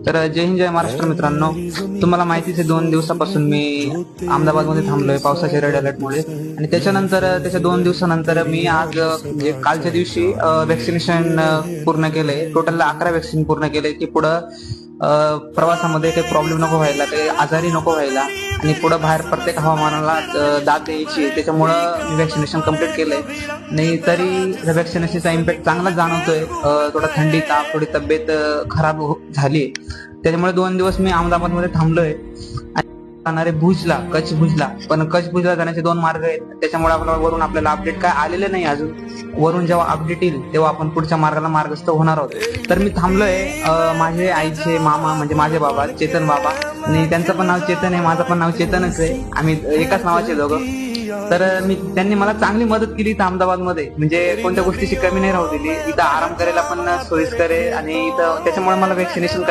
तर जय हिंद जय महाराष्ट्र मित्रांनो, तुम्हाला माहितीच आहे 2 दिवसापासून मी अहमदाबादमध्ये थांबलोय पावसाच्या रेड अलर्टमुळे. आणि त्याच्या 2 दिवसानंतर मी आज म्हणजे कालच्या दिवशी वॅक्सिनेशन पूर्ण केलंय. टोटल 11 वॅक्सिन पूर्ण केले की पुढं प्रवासामध्ये काही प्रॉब्लेम नको व्हायला, काही आजारी नको व्हायला आणि पुढं बाहेर प्रत्येक हवामानाला दात यायची. त्याच्यामुळं मी वॅक्सिनेशन कम्प्लीट केलंय. नाही तरी वॅक्सिनेशनचा इम्पॅक्ट चांगला जाणवतोय. थोडा थंडी ताप, थोडी तब्येत खराब झाली. त्याच्यामुळे 2 दिवस मी अहमदाबादमध्ये थांबलोय. जाणारे भुजला, कच्छ भुजला, पण कच्छ भुजला जाण्याचे 2 मार्ग आहेत. त्याच्यामुळे आपल्याला अपडेट काय आलेले नाही अजून. वरून जेव्हा अपडेट येईल तेव्हा आपण पुढच्या मार्गाला मार्गस्थ होणार आहोत. तर मी थांबलोय. माझे आईचे मामा म्हणजे माझे बाबा चेतन बाबा, आणि त्यांचं पण नाव चेतन आहे, माझं पण नाव चेतनच आहे. आम्ही एकाच नावाचे दोघं. तर त्यांनी मला चांगली मदत केली इथं अहमदाबादमध्ये. म्हणजे कोणत्या गोष्टीची कमी नाही राहू दिली. इथं आराम करायला पण सोयीस्कर आहे आणि इथं त्याच्यामुळे मला वॅक्सिनेशन